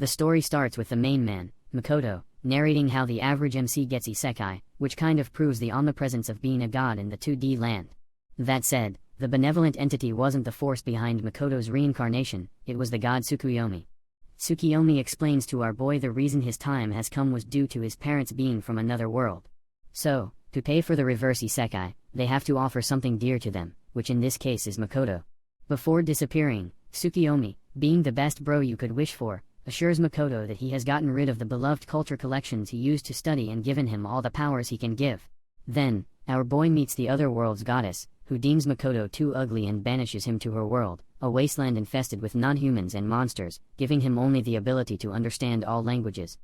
The story starts with the main man, Makoto, narrating how the average MC gets isekai, which kind of proves the omnipresence of being a god in the 2D land. That said, the benevolent entity wasn't the force behind Makoto's reincarnation, it was the god Tsukuyomi. Tsukuyomi explains to our boy the reason his time has come was due to his parents being from another world. So, to pay for the reverse isekai, they have to offer something dear to them, which in this case is Makoto. Before disappearing, Tsukuyomi, being the best bro you could wish for, assures Makoto that he has gotten rid of the beloved culture collections he used to study and given him all the powers he can give. Then, our boy meets the other world's goddess, who deems Makoto too ugly and banishes him to her world, a wasteland infested with non-humans and monsters, giving him only the ability to understand all languages.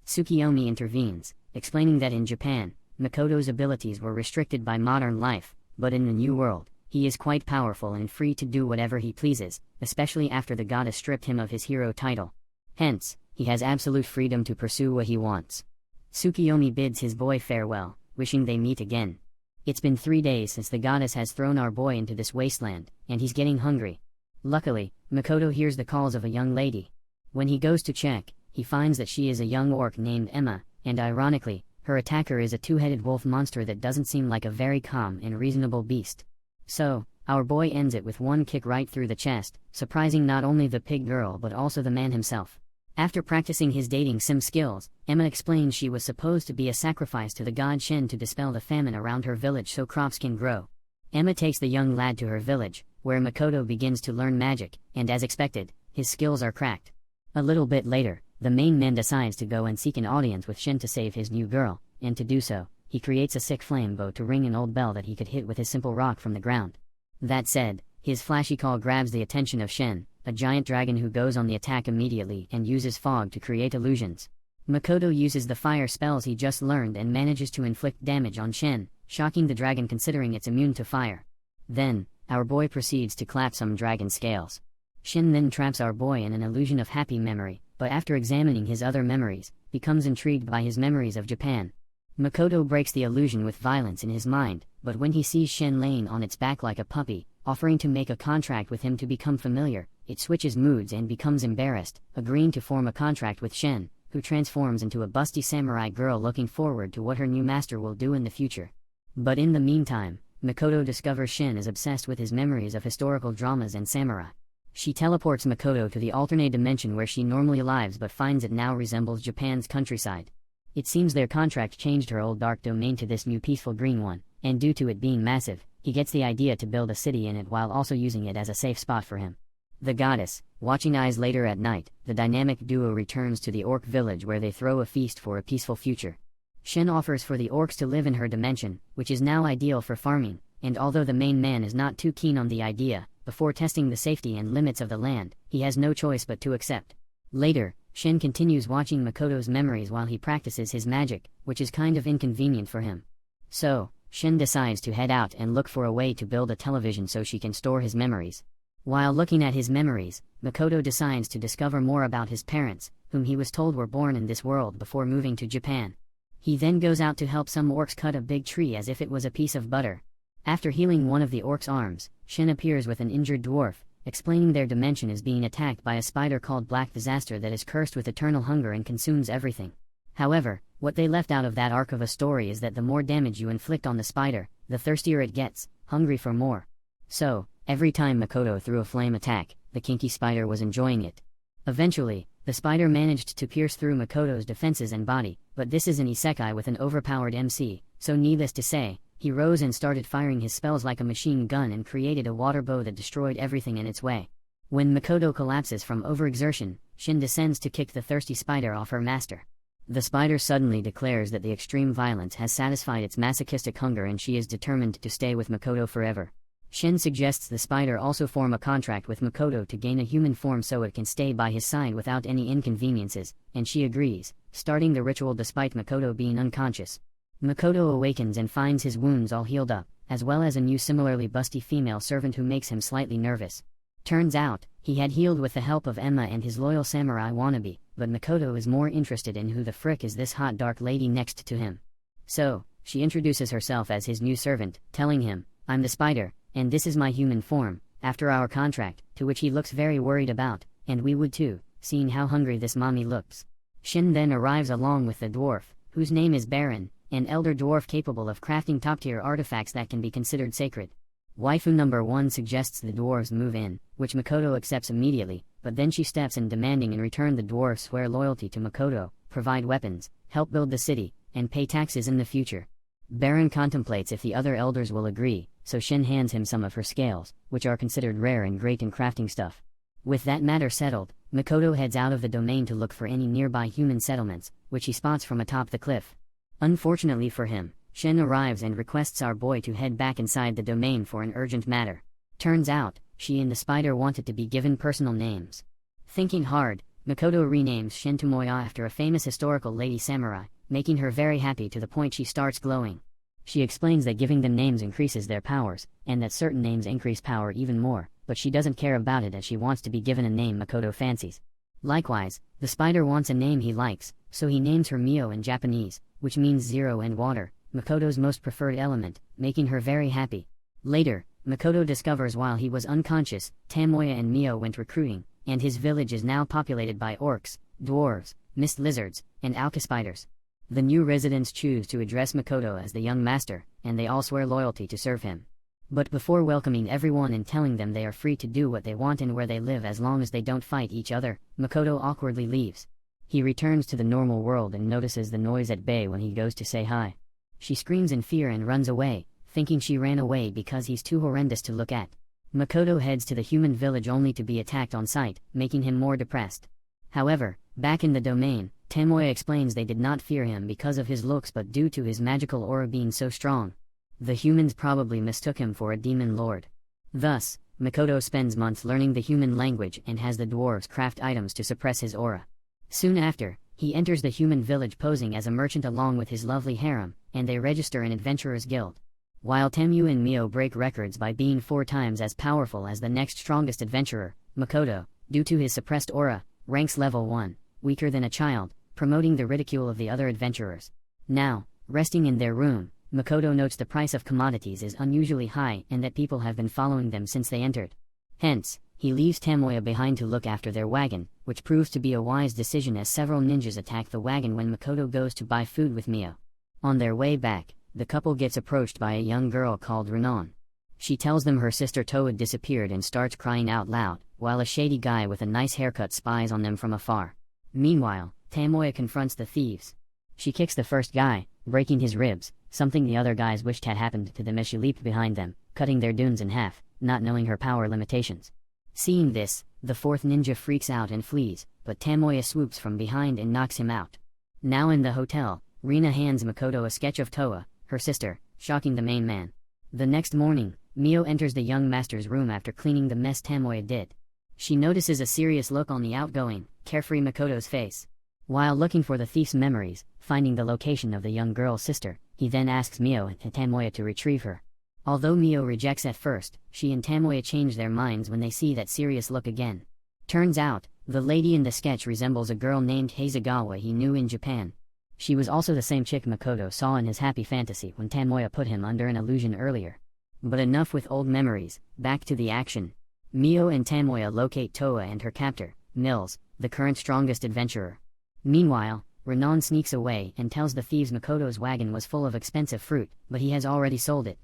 Tsukuyomi intervenes, explaining that in Japan, Makoto's abilities were restricted by modern life, but in the new world, he is quite powerful and free to do whatever he pleases, especially after the goddess stripped him of his hero title. Hence, he has absolute freedom to pursue what he wants. Tsukuyomi bids his boy farewell, wishing they meet again. It's been 3 days since the goddess has thrown our boy into this wasteland, and he's getting hungry. Luckily, Makoto hears the calls of a young lady. When he goes to check, he finds that she is a young orc named Emma, and ironically, her attacker is a two-headed wolf monster that doesn't seem like a very calm and reasonable beast. So, our boy ends it with one kick right through the chest, surprising not only the pig girl but also the man himself. After practicing his dating sim skills, Emma explains she was supposed to be a sacrifice to the god Shen to dispel the famine around her village so crops can grow. Emma takes the young lad to her village, where Makoto begins to learn magic, and as expected, his skills are cracked. A little bit later, the main man decides to go and seek an audience with Shen to save his new girl, and to do so, he creates a sick flame bow to ring an old bell that he could hit with his simple rock from the ground. That said, his flashy call grabs the attention of Shen, a giant dragon who goes on the attack immediately and uses fog to create illusions. Makoto uses the fire spells he just learned and manages to inflict damage on Shen, shocking the dragon considering it's immune to fire. Then, our boy proceeds to clap some dragon scales. Shen then traps our boy in an illusion of happy memory, but after examining his other memories, becomes intrigued by his memories of Japan. Makoto breaks the illusion with violence in his mind, but when he sees Shen laying on its back like a puppy, offering to make a contract with him to become familiar, it switches moods and becomes embarrassed, agreeing to form a contract with Shen, who transforms into a busty samurai girl looking forward to what her new master will do in the future. But in the meantime, Makoto discovers Shen is obsessed with his memories of historical dramas and samurai. She teleports Makoto to the alternate dimension where she normally lives but finds it now resembles Japan's countryside. It seems their contract changed her old dark domain to this new peaceful green one, and due to it being massive, he gets the idea to build a city in it while also using it as a safe spot for him. The goddess, watching eyes later at night, the dynamic duo returns to the orc village where they throw a feast for a peaceful future. Shen offers for the orcs to live in her dimension, which is now ideal for farming, and although the main man is not too keen on the idea, before testing the safety and limits of the land, he has no choice but to accept. Later, Shen continues watching Makoto's memories while he practices his magic, which is kind of inconvenient for him. So, Shen decides to head out and look for a way to build a television so she can store his memories. While looking at his memories, Makoto decides to discover more about his parents, whom he was told were born in this world before moving to Japan. He then goes out to help some orcs cut a big tree as if it was a piece of butter. After healing one of the orcs' arms, Shen appears with an injured dwarf, explaining their dimension is being attacked by a spider called Black Disaster that is cursed with eternal hunger and consumes everything. However, what they left out of that arc of a story is that the more damage you inflict on the spider, the thirstier it gets, hungry for more. So, every time Makoto threw a flame attack, the kinky spider was enjoying it. Eventually, the spider managed to pierce through Makoto's defenses and body, but this is an isekai with an overpowered MC, so needless to say, he rose and started firing his spells like a machine gun and created a water bow that destroyed everything in its way. When Makoto collapses from overexertion, Shin descends to kick the thirsty spider off her master. The spider suddenly declares that the extreme violence has satisfied its masochistic hunger and she is determined to stay with Makoto forever. Shin suggests the spider also form a contract with Makoto to gain a human form so it can stay by his side without any inconveniences, and she agrees, starting the ritual despite Makoto being unconscious. Makoto awakens and finds his wounds all healed up, as well as a new similarly busty female servant who makes him slightly nervous. Turns out, he had healed with the help of Emma and his loyal samurai wannabe, but Makoto is more interested in who the frick is this hot dark lady next to him. So, she introduces herself as his new servant, telling him, "I'm the spider, and this is my human form, after our contract," to which he looks very worried about, "and we would too, seeing how hungry this mommy looks. Shin then arrives along with the dwarf, whose name is Baron, an elder dwarf capable of crafting top-tier artifacts that can be considered sacred. Waifu number 1 suggests the dwarves move in, which Makoto accepts immediately, but then she steps in demanding in return the dwarves swear loyalty to Makoto, provide weapons, help build the city, and pay taxes in the future. Baron contemplates if the other elders will agree, so Shin hands him some of her scales, which are considered rare and great in crafting stuff. With that matter settled, Makoto heads out of the domain to look for any nearby human settlements, which he spots from atop the cliff. Unfortunately for him, Shin arrives and requests our boy to head back inside the domain for an urgent matter. Turns out, she and the spider wanted to be given personal names. Thinking hard, Makoto renames Shin Tomoya after a famous historical lady samurai, making her very happy to the point she starts glowing. She explains that giving them names increases their powers, and that certain names increase power even more, but she doesn't care about it as she wants to be given a name Makoto fancies. Likewise, the spider wants a name he likes, so he names her Mio in Japanese, which means zero and water, Makoto's most preferred element, making her very happy. Later, Makoto discovers while he was unconscious, Tomoya and Mio went recruiting, and his village is now populated by orcs, dwarves, mist lizards, and alka spiders. The new residents choose to address Makoto as the young master, and they all swear loyalty to serve him. But before welcoming everyone and telling them they are free to do what they want and where they live as long as they don't fight each other, Makoto awkwardly leaves. He returns to the normal world and notices the noise at bay when he goes to say hi. She screams in fear and runs away, thinking she ran away because he's too horrendous to look at. Makoto heads to the human village only to be attacked on sight, making him more depressed. However, back in the domain, Tomoya explains they did not fear him because of his looks but due to his magical aura being so strong. The humans probably mistook him for a demon lord. Thus, Makoto spends months learning the human language and has the dwarves craft items to suppress his aura. Soon after, he enters the human village posing as a merchant along with his lovely harem, and they register an adventurers guild. While Temu and Mio break records by being 4 times as powerful as the next strongest adventurer, Makoto, due to his suppressed aura, ranks level 1, weaker than a child, promoting the ridicule of the other adventurers. Now, resting in their room, Makoto notes the price of commodities is unusually high and that people have been following them since they entered. Hence, he leaves Tomoya behind to look after their wagon, which proves to be a wise decision as several ninjas attack the wagon when Makoto goes to buy food with Mio. On their way back, the couple gets approached by a young girl called Renan. She tells them her sister Toa disappeared and starts crying out loud, while a shady guy with a nice haircut spies on them from afar. Meanwhile, Tomoya confronts the thieves. She kicks the first guy, breaking his ribs, something the other guys wished had happened to them as she leaped behind them, cutting their dunes in half, not knowing her power limitations. Seeing this, the 4th ninja freaks out and flees, but Tomoya swoops from behind and knocks him out. Now in the hotel, Rina hands Makoto a sketch of Toa, her sister, shocking the main man. The next morning, Mio enters the young master's room after cleaning the mess Tomoya did. She notices a serious look on the outgoing, carefree Makoto's face. While looking for the thief's memories, finding the location of the young girl's sister, he then asks Mio and Tomoya to retrieve her. Although Mio rejects at first, she and Tomoya change their minds when they see that serious look again. Turns out, the lady in the sketch resembles a girl named Hasegawa he knew in Japan. She was also the same chick Makoto saw in his happy fantasy when Tomoya put him under an illusion earlier. But enough with old memories, back to the action. Mio and Tomoya locate Toa and her captor, Mills, the current strongest adventurer. Meanwhile, Renan sneaks away and tells the thieves Makoto's wagon was full of expensive fruit, but he has already sold it.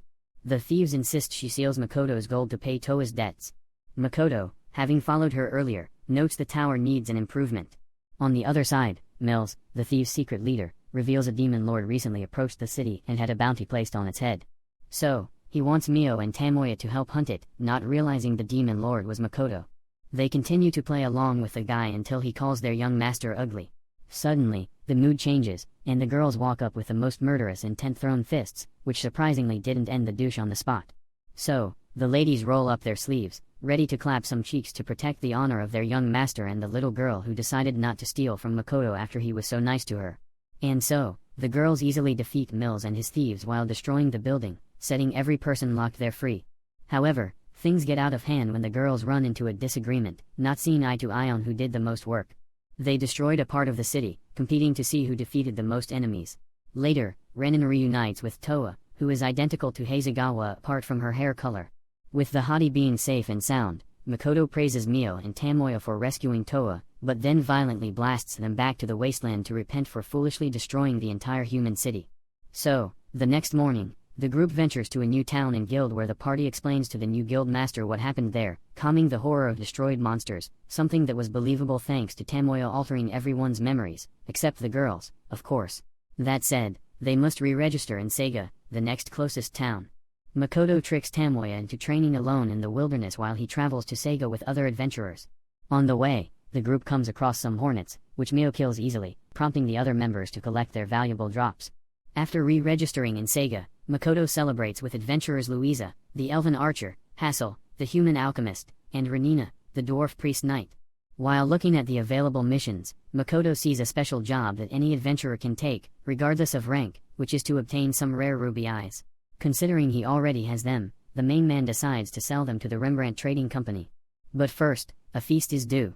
The thieves insist she steals Makoto's gold to pay Toa's debts. Makoto, having followed her earlier, notes the tower needs an improvement. On the other side, Mills, the thieves' secret leader, reveals a demon lord recently approached the city and had a bounty placed on its head. So, he wants Mio and Tomoya to help hunt it, not realizing the demon lord was Makoto. They continue to play along with the guy until he calls their young master ugly. Suddenly, the mood changes, and the girls walk up with the most murderous intent thrown fists, which surprisingly didn't end the douche on the spot. So, the ladies roll up their sleeves, ready to clap some cheeks to protect the honor of their young master and the little girl who decided not to steal from Makoto after he was so nice to her. And so, the girls easily defeat Mills and his thieves while destroying the building, setting every person locked there free. However, things get out of hand when the girls run into a disagreement, not seeing eye to eye on who did the most work. They destroyed a part of the city, competing to see who defeated the most enemies. Later, Renan reunites with Toa, who is identical to Hasegawa apart from her hair color. With the hottie being safe and sound, Makoto praises Mio and Tomoya for rescuing Toa, but then violently blasts them back to the wasteland to repent for foolishly destroying the entire human city. So, the next morning, the group ventures to a new town and guild where the party explains to the new guild master what happened there, calming the horror of destroyed monsters, something that was believable thanks to Tamoya altering everyone's memories, except the girls, of course. That said, they must re-register in Seiga, the next closest town. Makoto tricks Tamoya into training alone in the wilderness while he travels to Seiga with other adventurers. On the way, the group comes across some hornets, which Mio kills easily, prompting the other members to collect their valuable drops. After re-registering in Seiga, Makoto celebrates with adventurers Louisa, the elven archer, Hassel, the human alchemist, and Renina, the dwarf priest knight. While looking at the available missions, Makoto sees a special job that any adventurer can take, regardless of rank, which is to obtain some rare ruby eyes. Considering he already has them, the main man decides to sell them to the Rembrandt Trading Company. But first, a feast is due.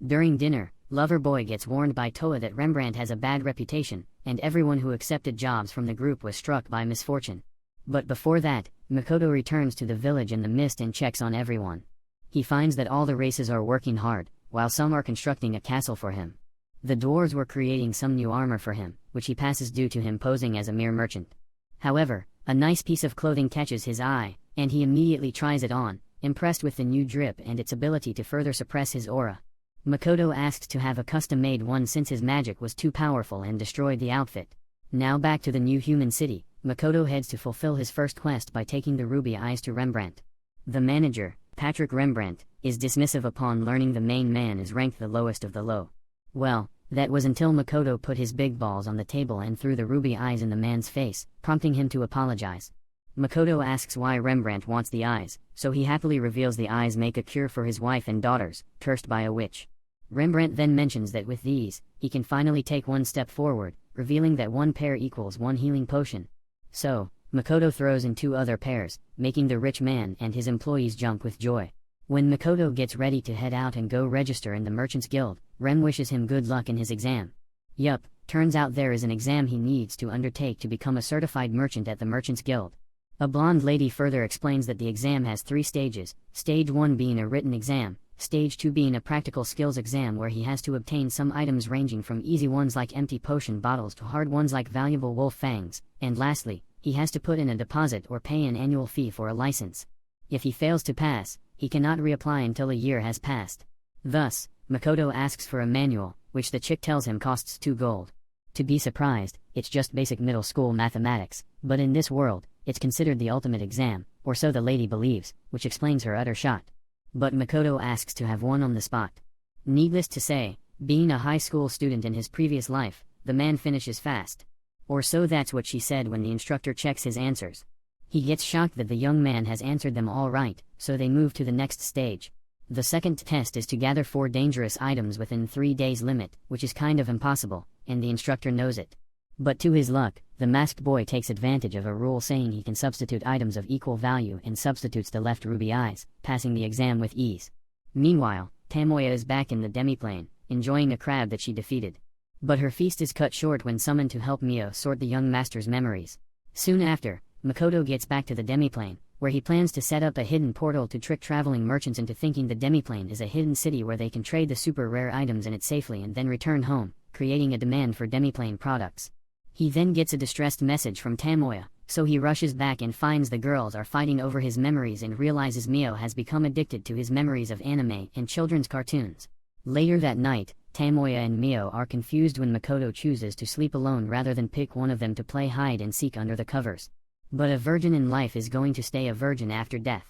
During dinner, Loverboy gets warned by Toa that Rembrandt has a bad reputation, and everyone who accepted jobs from the group was struck by misfortune. But before that, Makoto returns to the village in the mist and checks on everyone. He finds that all the races are working hard, while some are constructing a castle for him. The dwarves were creating some new armor for him, which he passes due to him posing as a mere merchant. However, a nice piece of clothing catches his eye, and he immediately tries it on, impressed with the new drip and its ability to further suppress his aura. Makoto asks to have a custom-made one since his magic was too powerful and destroyed the outfit. Now back to the new human city, Makoto heads to fulfill his first quest by taking the ruby eyes to Rembrandt. The manager, Patrick Rembrandt, is dismissive upon learning the main man is ranked the lowest of the low. Well, that was until Makoto put his big balls on the table and threw the ruby eyes in the man's face, prompting him to apologize. Makoto asks why Rembrandt wants the eyes, so he happily reveals the eyes make a cure for his wife and daughters, cursed by a witch. Rembrandt then mentions that with these, he can finally take one step forward, revealing that one pair equals one healing potion. So, Makoto throws in two other pairs, making the rich man and his employees jump with joy. When Makoto gets ready to head out and go register in the Merchants Guild, Rem wishes him good luck in his exam. Yup, turns out there is an exam he needs to undertake to become a certified merchant at the Merchants Guild. A blonde lady further explains that the exam has 3 stages, stage 1 being a written exam, stage 2 being a practical skills exam where he has to obtain some items ranging from easy ones like empty potion bottles to hard ones like valuable wolf fangs, and lastly, he has to put in a deposit or pay an annual fee for a license. If he fails to pass, he cannot reapply until a year has passed. Thus, Makoto asks for a manual, which the chick tells him costs 2 gold. To be surprised, it's just basic middle school mathematics, but in this world, it's considered the ultimate exam, or so the lady believes, which explains her utter shot. But Makoto asks to have one on the spot. Needless to say, being a high school student in his previous life, the man finishes fast. Or so that's what she said when the instructor checks his answers. He gets shocked that the young man has answered them all right, so they move to the next stage. The second test is to gather 4 dangerous items within 3 days limit, which is kind of impossible, and the instructor knows it. But to his luck, the masked boy takes advantage of a rule saying he can substitute items of equal value and substitutes the left ruby eyes, passing the exam with ease. Meanwhile, Tamoya is back in the demiplane, enjoying a crab that she defeated. But her feast is cut short when summoned to help Mio sort the young master's memories. Soon after, Makoto gets back to the demiplane, where he plans to set up a hidden portal to trick traveling merchants into thinking the demiplane is a hidden city where they can trade the super rare items in it safely and then return home, creating a demand for demiplane products. He then gets a distressed message from Tamoya, so he rushes back and finds the girls are fighting over his memories and realizes Mio has become addicted to his memories of anime and children's cartoons. Later that night, Tamoya and Mio are confused when Makoto chooses to sleep alone rather than pick one of them to play hide and seek under the covers. But a virgin in life is going to stay a virgin after death.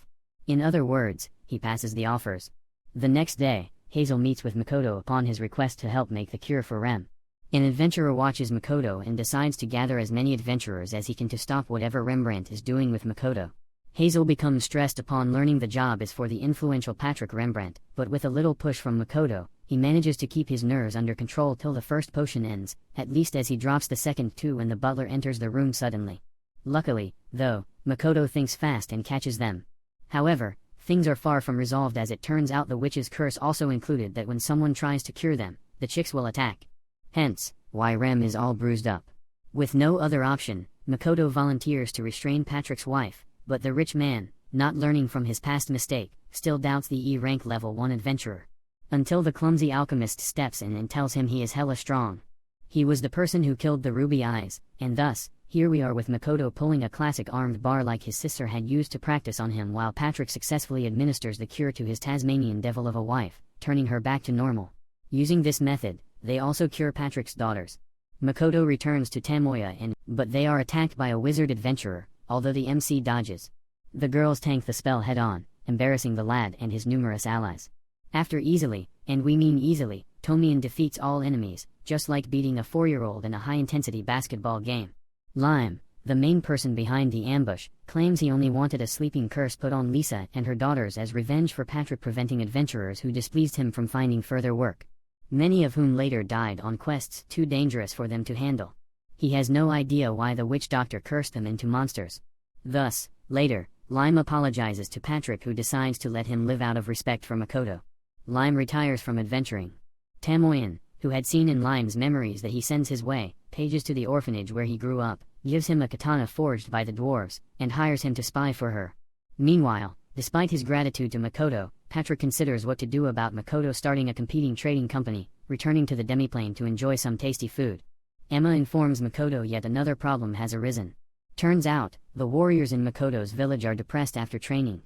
In other words, he passes the offers. The next day, Hazel meets with Makoto upon his request to help make the cure for Rem. An adventurer watches Makoto and decides to gather as many adventurers as he can to stop whatever Rembrandt is doing with Makoto. Hazel becomes stressed upon learning the job is for the influential Patrick Rembrandt, but with a little push from Makoto, he manages to keep his nerves under control till the first potion ends, at least as he drops the second 2 when the butler enters the room suddenly. Luckily, though, Makoto thinks fast and catches them. However, things are far from resolved as it turns out the witch's curse also included that when someone tries to cure them, the chicks will attack. Hence, why Rem is all bruised up. With no other option, Makoto volunteers to restrain Patrick's wife, but the rich man, not learning from his past mistake, still doubts the E-rank level 1 adventurer. Until the clumsy alchemist steps in and tells him he is hella strong. He was the person who killed the ruby eyes, and thus, here we are with Makoto pulling a classic armed bar like his sister had used to practice on him while Patrick successfully administers the cure to his Tasmanian devil of a wife, turning her back to normal. Using this method, they also cure Patrick's daughters. Makoto returns to Tomoya but they are attacked by a wizard adventurer, although the MC dodges. The girls tank the spell head-on, embarrassing the lad and his numerous allies. After easily, and we mean easily, Tomian defeats all enemies, just like beating a 4-year-old in a high-intensity basketball game. Lime, the main person behind the ambush, claims he only wanted a sleeping curse put on Lisa and her daughters as revenge for Patrick preventing adventurers who displeased him from finding further work. Many of whom later died on quests too dangerous for them to handle. He has no idea why the witch doctor cursed them into monsters. Thus, later, Lime apologizes to Patrick, who decides to let him live out of respect for Makoto. Lime retires from adventuring. Tomoyan, who had seen in Lime's memories that he sends his way, pages to the orphanage where he grew up, gives him a katana forged by the dwarves, and hires him to spy for her. Meanwhile, despite his gratitude to Makoto, Patrick considers what to do about Makoto starting a competing trading company, returning to the demiplane to enjoy some tasty food. Emma informs Makoto yet another problem has arisen. Turns out, the warriors in Makoto's village are depressed after training.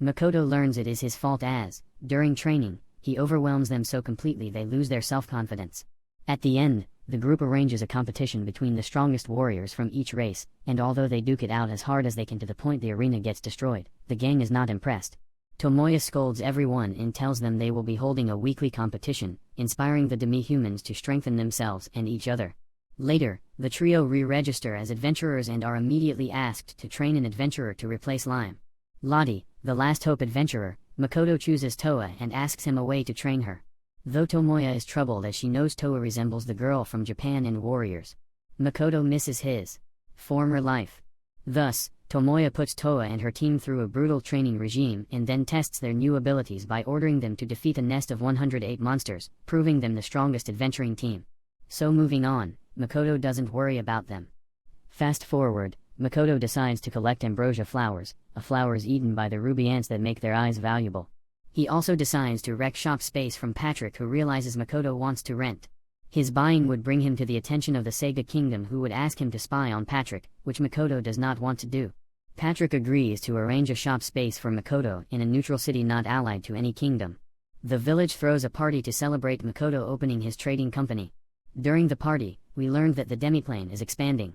Makoto learns it is his fault as, during training, he overwhelms them so completely they lose their self-confidence. At the end, the group arranges a competition between the strongest warriors from each race, and although they duke it out as hard as they can to the point the arena gets destroyed, the gang is not impressed. Tomoya scolds everyone and tells them they will be holding a weekly competition, inspiring the demi-humans to strengthen themselves and each other. Later, the trio re-register as adventurers and are immediately asked to train an adventurer to replace Lime. Lottie, the last hope adventurer, Makoto chooses Toa and asks him a way to train her. Though Tomoya is troubled as she knows Toa resembles the girl from Japan in Warriors. Makoto misses his former life. Thus, Tomoya puts Toa and her team through a brutal training regime and then tests their new abilities by ordering them to defeat a nest of 108 monsters, proving them the strongest adventuring team. So moving on, Makoto doesn't worry about them. Fast forward, Makoto decides to collect ambrosia flowers, a flowers eaten by the ruby ants that make their eyes valuable. He also decides to wreck shop space from Patrick, who realizes Makoto wants to rent. His buying would bring him to the attention of the Sega Kingdom, who would ask him to spy on Patrick, which Makoto does not want to do. Patrick agrees to arrange a shop space for Makoto in a neutral city not allied to any kingdom. The village throws a party to celebrate Makoto opening his trading company. During the party, we learned that the demiplane is expanding.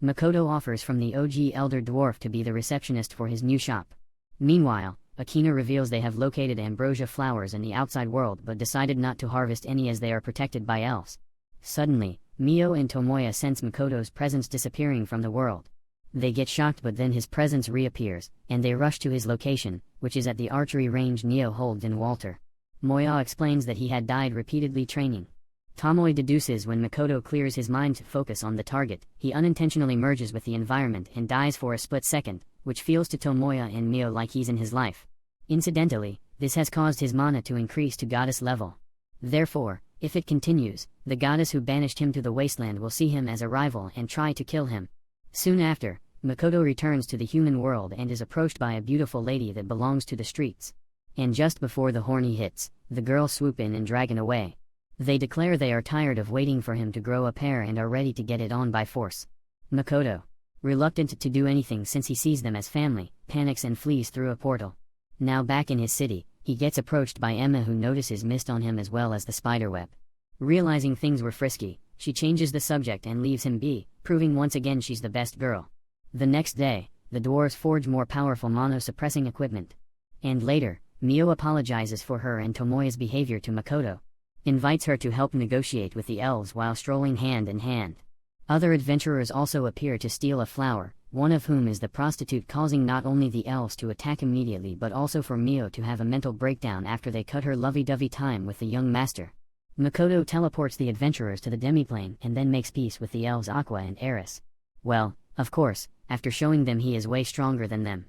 Makoto offers from the OG Elder Dwarf to be the receptionist for his new shop. Meanwhile, Akina reveals they have located ambrosia flowers in the outside world but decided not to harvest any as they are protected by elves. Suddenly, Mio and Tomoya sense Makoto's presence disappearing from the world. They get shocked, but then his presence reappears, and they rush to his location, which is at the archery range Neo holds in Walter. Moya explains that he had died repeatedly training. Tomoe deduces when Makoto clears his mind to focus on the target, he unintentionally merges with the environment and dies for a split second, which feels to Tomoya and Mio like he's in his life. Incidentally, this has caused his mana to increase to goddess level. Therefore, if it continues, the goddess who banished him to the wasteland will see him as a rival and try to kill him. Soon after, Makoto returns to the human world and is approached by a beautiful lady that belongs to the streets. And just before the horny hits, the girls swoop in and drag him away. They declare they are tired of waiting for him to grow a pair and are ready to get it on by force. Makoto, reluctant to do anything since he sees them as family, panics and flees through a portal. Now back in his city, he gets approached by Emma, who notices mist on him as well as the spiderweb. Realizing things were frisky, she changes the subject and leaves him be, proving once again she's the best girl. The next day, the dwarves forge more powerful mono-suppressing equipment. And later, Mio apologizes for her and Tomoya's behavior to Makoto. Invites her to help negotiate with the elves while strolling hand in hand. Other adventurers also appear to steal a flower, one of whom is the prostitute, causing not only the elves to attack immediately but also for Mio to have a mental breakdown after they cut her lovey-dovey time with the young master. Makoto teleports the adventurers to the demiplane and then makes peace with the elves Aqua and Eris. Well, of course, after showing them he is way stronger than them.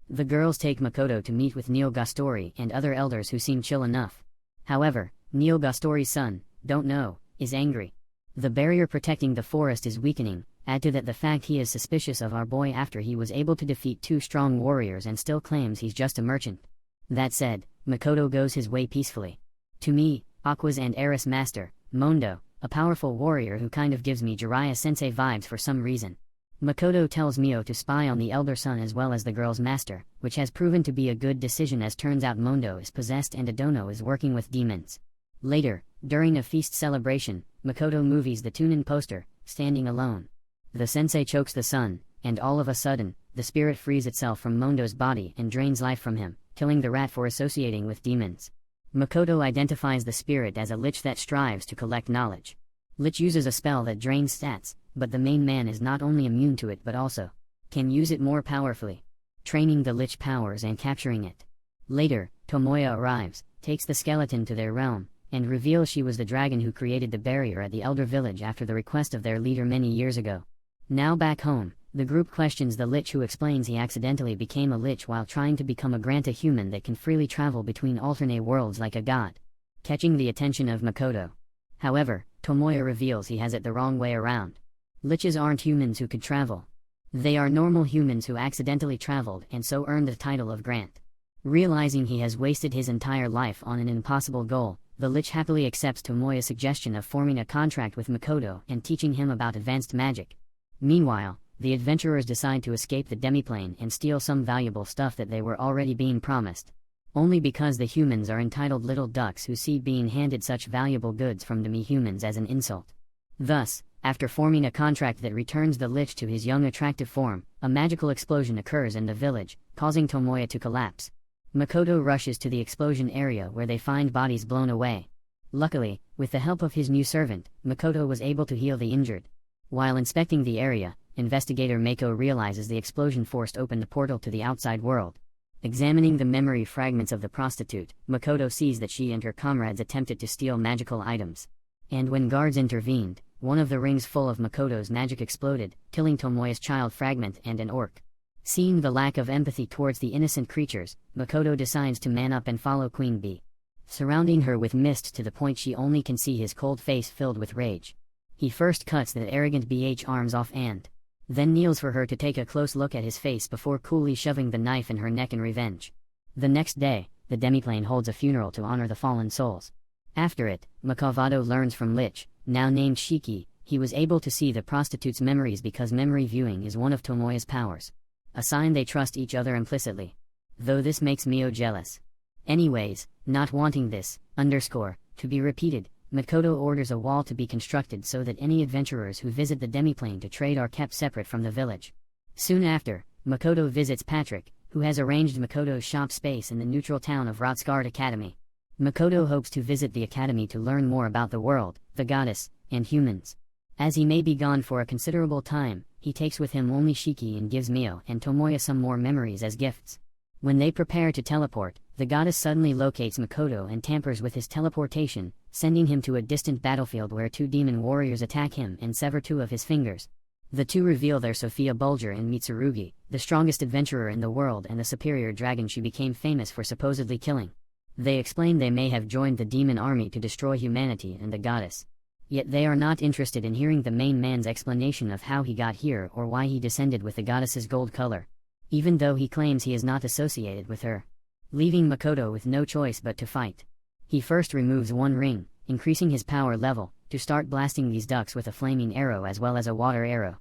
The girls take Makoto to meet with Neo Gastori and other elders who seem chill enough. However, Neo Gastori's son, Don't Know, is angry. The barrier protecting the forest is weakening, add to that the fact he is suspicious of our boy after he was able to defeat 2 strong warriors and still claims he's just a merchant. That said, Makoto goes his way peacefully. To me, Aqua's and Eris master, Mondo, a powerful warrior who kind of gives me Jiraiya-sensei vibes for some reason. Makoto tells Mio to spy on the elder son as well as the girl's master, which has proven to be a good decision as turns out Mondo is possessed and Adono is working with demons. Later, during a feast celebration, Makoto movies the Tunin poster, standing alone. The sensei chokes the son, and all of a sudden, the spirit frees itself from Mondo's body and drains life from him, killing the rat for associating with demons. Makoto identifies the spirit as a lich that strives to collect knowledge. Lich uses a spell that drains stats, but the main man is not only immune to it but also can use it more powerfully, training the lich powers and capturing it. Later, Tomoya arrives, takes the skeleton to their realm, and reveals she was the dragon who created the barrier at the Elder Village after the request of their leader many years ago. Now back home, the group questions the lich, who explains he accidentally became a lich while trying to become a Granta human that can freely travel between alternate worlds like a god, catching the attention of Makoto. However, Tomoya reveals he has it the wrong way around. Liches aren't humans who could travel. They are normal humans who accidentally traveled and so earned the title of Grant. Realizing he has wasted his entire life on an impossible goal, the lich happily accepts Tomoya's suggestion of forming a contract with Makoto and teaching him about advanced magic. Meanwhile, the adventurers decide to escape the demiplane and steal some valuable stuff that they were already being promised. Only because the humans are entitled little ducks who see being handed such valuable goods from demi-humans as an insult. Thus, after forming a contract that returns the lich to his young attractive form, a magical explosion occurs in the village, causing Tomoya to collapse. Makoto rushes to the explosion area where they find bodies blown away. Luckily, with the help of his new servant, Makoto was able to heal the injured. While inspecting the area, investigator Mako realizes the explosion forced open the portal to the outside world. Examining the memory fragments of the prostitute, Makoto sees that she and her comrades attempted to steal magical items. And when guards intervened, one of the rings full of Makoto's magic exploded, killing Tomoya's child fragment and an orc. Seeing the lack of empathy towards the innocent creatures, Makoto decides to man up and follow Queen Bee, surrounding her with mist to the point she only can see his cold face filled with rage. He first cuts the arrogant BH arms off and then kneels for her to take a close look at his face before coolly shoving the knife in her neck in revenge. The next day, the demiplane holds a funeral to honor the fallen souls. After it, Makavado learns from Lich, now named Shiki, he was able to see the prostitute's memories because memory viewing is one of Tomoya's powers. A sign they trust each other implicitly. Though this makes Mio jealous. Anyways, not wanting this, to be repeated, Makoto orders a wall to be constructed so that any adventurers who visit the demiplane to trade are kept separate from the village. Soon after, Makoto visits Patrick, who has arranged Makoto's shop space in the neutral town of Rotsgard Academy. Makoto hopes to visit the academy to learn more about the world, the goddess, and humans. As he may be gone for a considerable time, he takes with him only Shiki and gives Mio and Tomoya some more memories as gifts. When they prepare to teleport, the goddess suddenly locates Makoto and tampers with his teleportation, sending him to a distant battlefield where two demon warriors attack him and sever two of his fingers. The two reveal they're Sophia Bulger and Mitsurugi, the strongest adventurer in the world and the superior dragon she became famous for supposedly killing. They explain they may have joined the demon army to destroy humanity and the goddess. Yet they are not interested in hearing the main man's explanation of how he got here or why he descended with the goddess's gold color, even though he claims he is not associated with her, leaving Makoto with no choice but to fight. He first removes one ring, increasing his power level, to start blasting these ducks with a flaming arrow as well as a water arrow.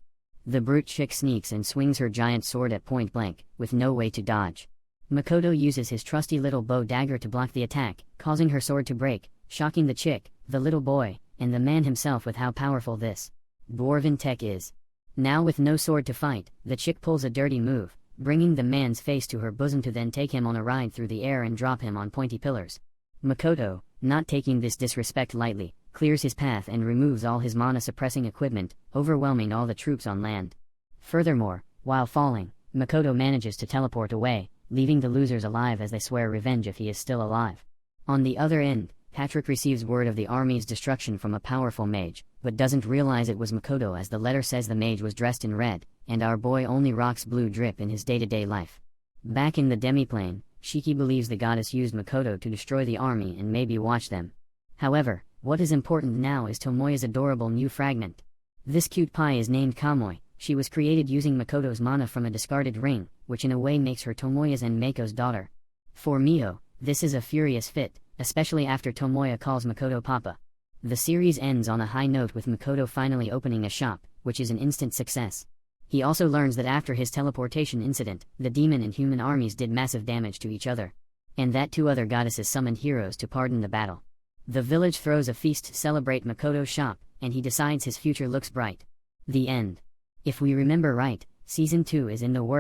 The brute chick sneaks and swings her giant sword at point blank, with no way to dodge. Makoto uses his trusty little bow dagger to block the attack, causing her sword to break, shocking the chick, the little boy, and the man himself with how powerful this dwarven tech is. Now with no sword to fight, the chick pulls a dirty move, bringing the man's face to her bosom to then take him on a ride through the air and drop him on pointy pillars. Makoto, not taking this disrespect lightly, clears his path and removes all his mana-suppressing equipment, overwhelming all the troops on land. Furthermore, while falling, Makoto manages to teleport away, leaving the losers alive as they swear revenge if he is still alive. On the other end, Patrick receives word of the army's destruction from a powerful mage, but doesn't realize it was Makoto as the letter says the mage was dressed in red, and our boy only rocks blue drip in his day-to-day life. Back in the demiplane, Shiki believes the goddess used Makoto to destroy the army and maybe watch them. However, what is important now is Tomoya's adorable new fragment. This cute pie is named Kamui. She was created using Makoto's mana from a discarded ring, which in a way makes her Tomoya's and Mako's daughter. For Mio, This is a furious fit, especially after Tomoya calls Makoto Papa. The series ends on a high note with Makoto finally opening a shop, which is an instant success. He also learns that after his teleportation incident, the demon and human armies did massive damage to each other, and that 2 other goddesses summoned heroes to pardon the battle. The village throws a feast to celebrate Makoto's shop, and he decides his future looks bright. The end. If we remember right, Season 2 is in the works.